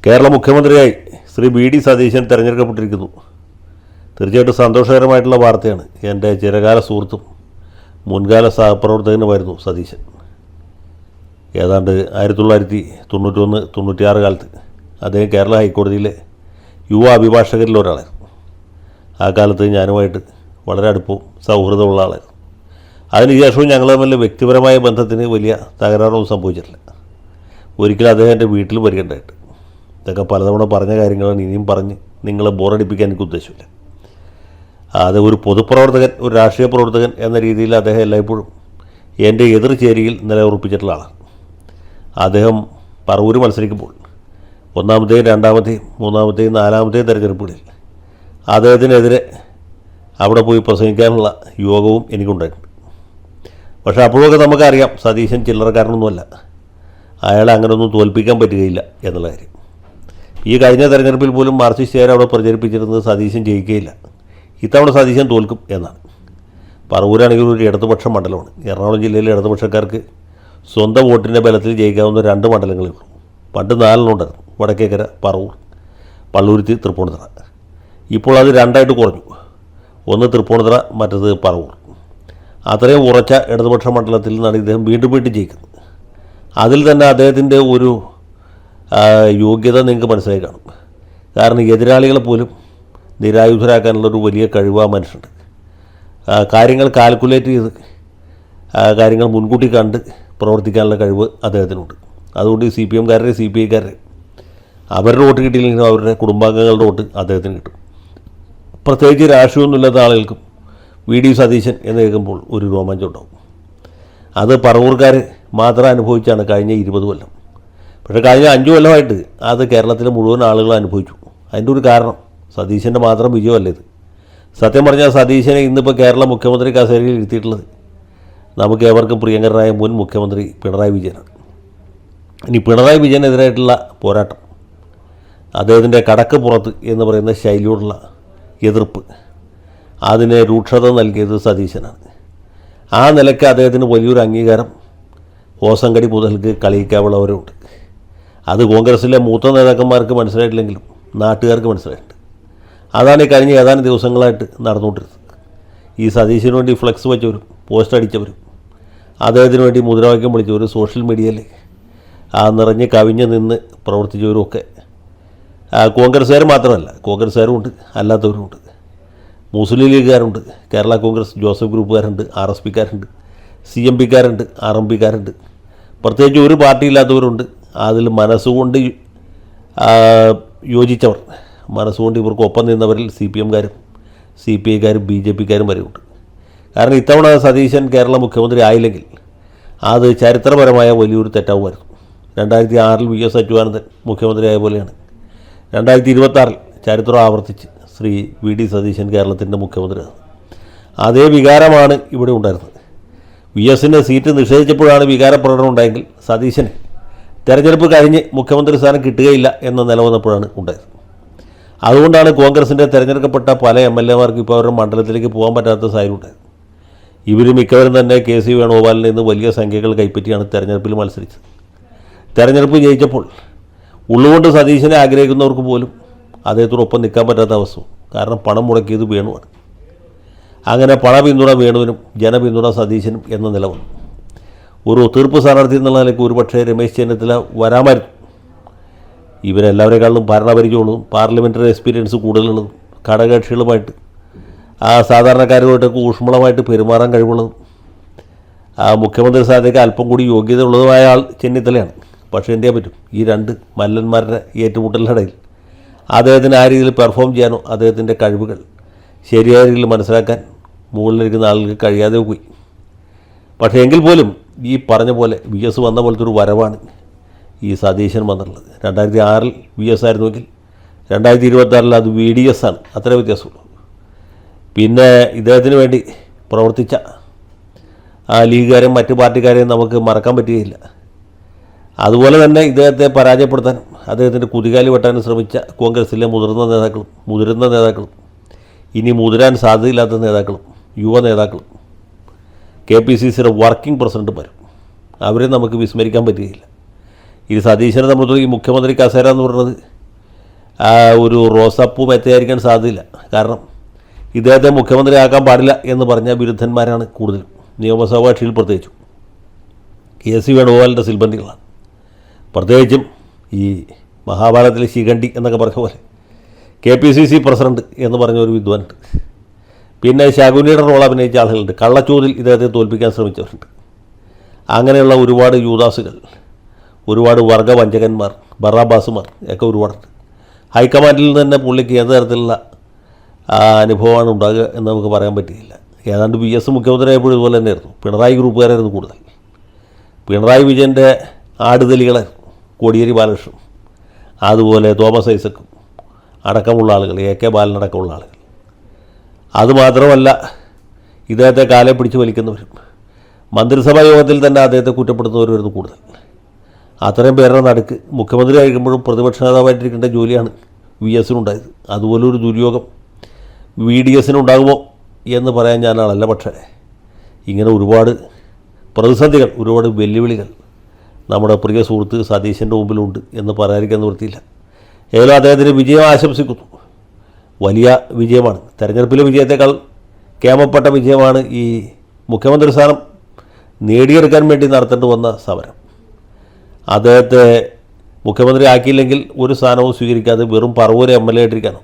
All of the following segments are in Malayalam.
കേരള മുഖ്യമന്ത്രിയായി ശ്രീ വി.ഡി. സതീശൻ തിരഞ്ഞെടുക്കപ്പെട്ടിരിക്കുന്നു. തീർച്ചയായിട്ടും സന്തോഷകരമായിട്ടുള്ള വാർത്തയാണ്. എൻ്റെ ചിരകാല സുഹൃത്തും മുൻകാല സഹപ്രവർത്തകനുമായിരുന്നു സതീശൻ. ഏതാണ്ട് 1991-96 കാലത്ത് അദ്ദേഹം കേരള ഹൈക്കോടതിയിലെ യുവ അഭിഭാഷകരിൽ ഒരാളായിരുന്നു. ആ കാലത്ത് ഞാനുമായിട്ട് വളരെ അടുപ്പവും സൗഹൃദമുള്ള ആളായിരുന്നു. അതിനുശേഷവും ഞങ്ങൾ തമ്മിൽ വ്യക്തിപരമായ ബന്ധത്തിന് വലിയ തകരാറൊന്നും സംഭവിച്ചിട്ടില്ല. ഒരിക്കലും അദ്ദേഹം എൻ്റെ വീട്ടിൽ വരികയുണ്ടായിട്ട്. ഇതൊക്കെ പലതവണ പറഞ്ഞ കാര്യങ്ങളാണ്. ഇനിയും പറഞ്ഞ് നിങ്ങളെ ബോറടിപ്പിക്കാൻ എനിക്ക് ഉദ്ദേശമില്ല. അത് ഒരു പൊതുപ്രവർത്തകൻ, ഒരു രാഷ്ട്രീയ പ്രവർത്തകൻ എന്ന രീതിയിൽ അദ്ദേഹം എല്ലായ്പ്പോഴും എൻ്റെ എതിർചേരിയിൽ നിലയുറപ്പിച്ചിട്ടുള്ള ആളാണ്. അദ്ദേഹം പറവൂർ മത്സരിക്കുമ്പോൾ ഒന്നാമത്തെയും രണ്ടാമത്തെയും മൂന്നാമത്തെയും നാലാമത്തെയും തെരഞ്ഞെടുപ്പുകളിൽ അദ്ദേഹത്തിനെതിരെ അവിടെ പോയി പ്രസംഗിക്കാനുള്ള യോഗവും എനിക്കുണ്ടായിട്ടുണ്ട്. പക്ഷേ അപ്പോഴൊക്കെ നമുക്കറിയാം സതീശൻ ചില്ലറക്കാരനൊന്നുമല്ല. അയാളെ അങ്ങനെയൊന്നും തോൽപ്പിക്കാൻ പറ്റുകയില്ല എന്നുള്ള കാര്യം. ഈ കഴിഞ്ഞ തെരഞ്ഞെടുപ്പിൽ പോലും മാർക്സിസ്റ്റുകാർ അവിടെ പ്രചരിപ്പിച്ചിരുന്നത് സതീശൻ ജയിക്കുകയില്ല, ഇത്തവണ സതീശൻ തോൽക്കും എന്നാണ്. പറവൂരാണെങ്കിൽ ഒരു ഇടതുപക്ഷ മണ്ഡലമാണ്. എറണാകുളം ജില്ലയിലെ ഇടതുപക്ഷക്കാർക്ക് സ്വന്തം വോട്ടിൻ്റെ ബലത്തിൽ ജയിക്കാവുന്ന 2 മണ്ഡലങ്ങളേ ഉള്ളൂ. പണ്ട് 4 ഉണ്ടായിരുന്നു: വടക്കേക്കര, പറവൂർ, പള്ളുരുത്തി, തൃപ്പൂണിത്തുറ. ഇപ്പോൾ അത് 2ആയിട്ട് കുറഞ്ഞു. ഒന്ന് തൃപ്പൂണിത്തുറ, മറ്റത് പറവൂർ. അത്രയും ഉറച്ച ഇടതുപക്ഷ മണ്ഡലത്തിൽ നിന്നാണ് ഇദ്ദേഹം വീണ്ടും ജയിക്കുന്നത്. അതിൽ തന്നെ അദ്ദേഹത്തിൻ്റെ ഒരു യോഗ്യത നിങ്ങൾക്ക് മനസ്സിലായി കാണും. കാരണം എതിരാളികളെ പോലും നിരായുധരാക്കാനുള്ളൊരു വലിയ കഴിവ് ആ മനുഷ്യനുണ്ട്. കാര്യങ്ങൾ കാൽക്കുലേറ്റ് ചെയ്ത് കാര്യങ്ങൾ മുൻകൂട്ടി കണ്ട് പ്രവർത്തിക്കാനുള്ള കഴിവ് അദ്ദേഹത്തിനുണ്ട്. അതുകൊണ്ട് CPM-കാരുടെ CPI-കാരുടെ അവരുടെ വോട്ട് കിട്ടിയില്ലെങ്കിലും അവരുടെ കുടുംബാംഗങ്ങളുടെ വോട്ട് അദ്ദേഹത്തിന് കിട്ടും. പ്രത്യേകിച്ച് രാഷ്ട്രീയമൊന്നുമില്ലാത്ത ആളുകൾക്കും വി.ഡി. സതീശൻ എന്ന് കേൾക്കുമ്പോൾ ഒരു രോമാഞ്ചം ഉണ്ടാവും. അത് പറവൂർക്കാർ മാത്രം അനുഭവിച്ചാണ് കഴിഞ്ഞ 20 കൊല്ലം. പക്ഷേ കഴിഞ്ഞ 5 കൊല്ലമായിട്ട് അത് കേരളത്തിലെ മുഴുവൻ ആളുകൾ അനുഭവിച്ചു. അതിൻ്റെ ഒരു കാരണം സതീശൻ്റെ മാത്രം വിജയമല്ല ഇത്. സത്യം പറഞ്ഞാൽ സതീശനെ ഇന്നിപ്പോൾ കേരള മുഖ്യമന്ത്രി കസേരയിൽ ഇരുത്തിയിട്ടുള്ളത് നമുക്ക് ഏവർക്കും പ്രിയങ്കരനായ മുൻ മുഖ്യമന്ത്രി പിണറായി വിജയനാണ്. ഇനി പിണറായി വിജയനെതിരായിട്ടുള്ള പോരാട്ടം, അദ്ദേഹത്തിൻ്റെ കടക്ക് പുറത്ത് എന്ന് പറയുന്ന ശൈലിയോടുള്ള എതിർപ്പ്, അതിന് രൂക്ഷത നൽകിയത് സതീശനാണ്. ആ നിലയ്ക്ക് അദ്ദേഹത്തിന് വലിയൊരു അംഗീകാരം ഹോസങ്കടി മുതൽക്ക് കളിയിക്കാവുള്ളവരുണ്ട്. അത് കോൺഗ്രസിലെ മൂത്ത നേതാക്കന്മാർക്ക് മനസ്സിലായിട്ടില്ലെങ്കിലും നാട്ടുകാർക്ക് മനസ്സിലായിട്ടുണ്ട്. അതാണ് ഈ കഴിഞ്ഞ ഏതാനും ദിവസങ്ങളായിട്ട് നടന്നുകൊണ്ടിരുന്നത്. ഈ സതീശന് വേണ്ടി ഫ്ലെക്സ് വെച്ചവരും പോസ്റ്റ് അടിച്ചവരും അദ്ദേഹത്തിന് വേണ്ടി മുദ്രാവാക്യം വിളിച്ചവരും സോഷ്യൽ മീഡിയയിൽ നിറഞ്ഞ് കവിഞ്ഞ് നിന്ന് പ്രവർത്തിച്ചവരുമൊക്കെ കോൺഗ്രസ്സുകാർ മാത്രമല്ല, കോൺഗ്രസ്സുകാരുമുണ്ട്, അല്ലാത്തവരുമുണ്ട്. മുസ്ലിം ലീഗുകാരുണ്ട്, കേരള കോൺഗ്രസ് ജോസഫ് ഗ്രൂപ്പുകാരുണ്ട്, RSPക്കാരുണ്ട്, CMPക്കാരുണ്ട്, RMPക്കാരുണ്ട്. പ്രത്യേകിച്ച് ഒരു പാർട്ടിയില്ലാത്തവരുണ്ട്. അതിൽ മനസ്സുകൊണ്ട് യോജിച്ചവർ, മനസ്സുകൊണ്ട് ഇവർക്കൊപ്പം നിന്നവരിൽ CPM-കാരും CPI-കാരും BJP-കാരും വരെയുണ്ട്. കാരണം ഇത്തവണ സതീശൻ കേരള മുഖ്യമന്ത്രി ആയില്ലെങ്കിൽ അത് ചരിത്രപരമായ വലിയൊരു തെറ്റാവുമായിരുന്നു. 2006 VS അച്യുതാനന്ദൻ മുഖ്യമന്ത്രിയായ പോലെയാണ് 2026 ചരിത്രം ആവർത്തിച്ച് ശ്രീ വി.ഡി. സതീശൻ കേരളത്തിൻ്റെ മുഖ്യമന്ത്രിയാണ്. അതേ വികാരമാണ് ഇവിടെ ഉണ്ടായിരുന്നത്. VSന് സീറ്റ് നിഷേധിച്ചപ്പോഴാണ് വികാരപ്രകടനം ഉണ്ടായെങ്കിൽ സതീശന് തെരഞ്ഞെടുപ്പ് കഴിഞ്ഞ് മുഖ്യമന്ത്രി സ്ഥാനം കിട്ടുകയില്ല എന്ന നിലവന്നപ്പോഴാണ് ഉണ്ടായത്. അതുകൊണ്ടാണ് കോൺഗ്രസിൻ്റെ തിരഞ്ഞെടുക്കപ്പെട്ട പല MLA-മാർക്ക് ഇപ്പോൾ അവരുടെ മണ്ഡലത്തിലേക്ക് പോകാൻ പറ്റാത്ത സാഹചര്യം ഉണ്ടായത്. ഇവർ മിക്കവരും തന്നെ KC വേണുഗോപാലിൽ നിന്ന് വലിയ സംഖ്യകൾ കൈപ്പറ്റിയാണ് തെരഞ്ഞെടുപ്പിൽ മത്സരിച്ചത്. തെരഞ്ഞെടുപ്പ് ജയിച്ചപ്പോൾ ഉള്ളുകൊണ്ട് സതീശനെ ആഗ്രഹിക്കുന്നവർക്ക് പോലും അദ്ദേഹത്തോടൊപ്പം നിൽക്കാൻ പറ്റാത്ത അവസ്ഥ. കാരണം പണം മുടക്കിയത് വേണുവാണ്. അങ്ങനെ പണപിന്തുണ വേണുവിനും ജനപിന്തുണ സതീശനും എന്ന നില വന്നു. ഒരു ഒത്തീർപ്പ് സ്ഥാനാർത്ഥി എന്നുള്ള നിലയ്ക്ക് ഒരുപക്ഷെ രമേശ് ചെന്നിത്തല വരാമായിരുന്നു. ഇവരെല്ലാവരെക്കാളും ഭരണപരിചയമുള്ളതും പാർലമെൻ്ററി എക്സ്പീരിയൻസ് കൂടുതലുള്ളതും ഘടകകക്ഷികളുമായിട്ട് സാധാരണക്കാരുമായിട്ടൊക്കെ ഊഷ്മളമായിട്ട് പെരുമാറാൻ കഴിവുള്ളതും മുഖ്യമന്ത്രി സ്ഥാനത്തേക്ക് അല്പം കൂടി യോഗ്യതയുള്ളതുമായ ആൾ ചെന്നിത്തലയാണ്. പക്ഷേ എന്ത് ചെയ്യാൻ പറ്റും? ഈ 2 മല്ലന്മാരുടെ ഏറ്റുമുട്ടലിനിടയിൽ അദ്ദേഹത്തിന് ആ രീതിയിൽ പെർഫോം ചെയ്യാനോ അദ്ദേഹത്തിൻ്റെ കഴിവുകൾ ശരിയായ രീതിയിൽ മനസ്സിലാക്കാൻ മുകളിലിരിക്കുന്ന ആളുകൾക്ക് കഴിയാതെ പോയി. പക്ഷേ എങ്കിൽ പോലും ഈ പറഞ്ഞ പോലെ VS വന്ന പോലത്തെ ഒരു വരവാണ് ഈ സതീശൻ വന്നിട്ടുള്ളത്. 2006 VS ആയിരുന്നുവെങ്കിൽ 2026 അത് VDS ആണ്. അത്ര വ്യത്യാസമുള്ളൂ. പിന്നെ ഇദ്ദേഹത്തിന് വേണ്ടി പ്രവർത്തിച്ച ലീഗുകാരെയും മറ്റു പാർട്ടിക്കാരെയും നമുക്ക് മറക്കാൻ പറ്റുകയില്ല. അതുപോലെ തന്നെ ഇദ്ദേഹത്തെ പരാജയപ്പെടുത്താനും അദ്ദേഹത്തിൻ്റെ കുതികാലി വെട്ടാനും ശ്രമിച്ച കോൺഗ്രസിലെ മുതിർന്ന നേതാക്കളും ഇനി മുതിരാൻ സാധ്യതയില്ലാത്ത നേതാക്കളും യുവ നേതാക്കളും KPCCയുടെ വർക്കിംഗ് പ്രസിഡന്റുമാരും അവരെ നമുക്ക് വിസ്മരിക്കാൻ പറ്റുകയില്ല. ഈ സതീശനെ സംബന്ധിച്ച് ഈ മുഖ്യമന്ത്രി കസേര എന്ന് പറയുന്നത് ഒരു റോസാപ്പൂ മെത്തയായിരിക്കാൻ സാധ്യതയില്ല. കാരണം ഇദ്ദേഹത്തെ മുഖ്യമന്ത്രിയാക്കാൻ പാടില്ല എന്ന് പറഞ്ഞ വിരുദ്ധന്മാരാണ് കൂടുതലും, നിയമസഭാ കക്ഷിയിൽ പ്രത്യേകിച്ചും. KC വേണുഗോപാലിൻ്റെ സിൽബന്ധികളാണ്. പ്രത്യേകിച്ചും ഈ മഹാഭാരതത്തിലെ ശിഖണ്ഡി എന്നൊക്കെ പറഞ്ഞ പോലെ KPCC പ്രസിഡന്റ് എന്ന് പറഞ്ഞ ഒരു വിദ്വാനുണ്ട്. പിന്നെ ശകുനിയുടെ റോൾ അഭിനയിച്ച ആളുകളുണ്ട്. കള്ളച്ചൂതിൽ ഇദ്ദേഹത്തെ തോൽപ്പിക്കാൻ ശ്രമിച്ചവരുണ്ട്. അങ്ങനെയുള്ള ഒരുപാട് യൂദാസുകൾ, ഒരുപാട് വർഗവഞ്ചകന്മാർ, ബറാബാസുമാർ ഒക്കെ ഒരുപാടുണ്ട്. ഹൈക്കമാൻഡിൽ നിന്ന് തന്നെ പുള്ളിക്ക് ഏത് തരത്തിലുള്ള അനുഭവമാണ് ഉണ്ടാകുക എന്ന് നമുക്ക് പറയാൻ പറ്റിയില്ല. ഏതാണ്ട് VS മുഖ്യമന്ത്രിയായപ്പോഴും ഇതുപോലെ തന്നെയായിരുന്നു. പിണറായി ഗ്രൂപ്പുകാരായിരുന്നു കൂടുതൽ. പിണറായി വിജയൻ്റെ ആടുതലികളായിരുന്നു കോടിയേരി ബാലകൃഷ്ണൻ, അതുപോലെ തോമസ് ഐസക്കും അടക്കമുള്ള ആളുകൾ, AK ബാലനടക്കമുള്ള ആളുകൾ. അതുമാത്രമല്ല, ഇദ്ദേഹത്തെ കാലെ പിടിച്ച് വലിക്കുന്നവരും മന്ത്രിസഭാ യോഗത്തിൽ തന്നെ അദ്ദേഹത്തെ കുറ്റപ്പെടുത്തുന്നവരുമായിരുന്നു കൂടുതൽ. അത്രയും പേരുടെ നടുക്ക് മുഖ്യമന്ത്രി ആയിരിക്കുമ്പോഴും പ്രതിപക്ഷ നേതാവായിട്ടിരിക്കേണ്ട ജോലിയാണ് VSനുണ്ടായത്. അതുപോലൊരു ദുര്യോഗം VDSനുണ്ടാകുമോ എന്ന് പറയാൻ ഞാനാളല്ല. പക്ഷേ ഇങ്ങനെ ഒരുപാട് പ്രതിസന്ധികൾ, ഒരുപാട് വെല്ലുവിളികൾ നമ്മുടെ പ്രിയ സുഹൃത്ത് സതീശൻ്റെ മുമ്പിലുണ്ട് എന്ന് പറയാതിരിക്കാൻ നിവൃത്തിയില്ല. ഏതായാലും അദ്ദേഹത്തിന് വിജയം ആശംസിക്കുന്നു. വലിയ വിജയമാണ്. തെരഞ്ഞെടുപ്പിലെ വിജയത്തേക്കാൾ കേമപ്പെട്ട വിജയമാണ് ഈ മുഖ്യമന്ത്രി സ്ഥാനം നേടിയെടുക്കാൻ വേണ്ടി നടത്തേണ്ടി വന്ന സമരം. അദ്ദേഹത്തെ മുഖ്യമന്ത്രി ആക്കിയില്ലെങ്കിൽ ഒരു സ്ഥാനവും സ്വീകരിക്കാതെ വെറും പറവൂര് MLA ആയിട്ടിരിക്കാനോ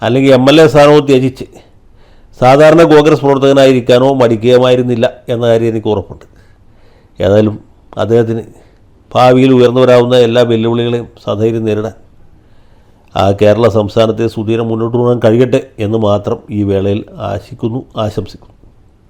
അല്ലെങ്കിൽ MLA സ്ഥാനവും ത്യജിച്ച് സാധാരണ കോൺഗ്രസ് പ്രവർത്തകനായിരിക്കാനോ മടിക്കുകയുമായിരുന്നില്ല എന്ന കാര്യം എനിക്ക് ഉറപ്പുണ്ട്. ഏതായാലും അദ്ദേഹത്തിന് ഭാവിയിൽ ഉയർന്നു വരാവുന്ന എല്ലാ വെല്ലുവിളികളെയും സധൈര്യം നേരിടാൻ കേരള സംസ്ഥാനത്തെ സുധീരം മുന്നോട്ട് പോകാൻ കഴിയട്ടെ എന്ന് മാത്രം ഈ വേളയിൽ ആശംസിക്കുന്നു.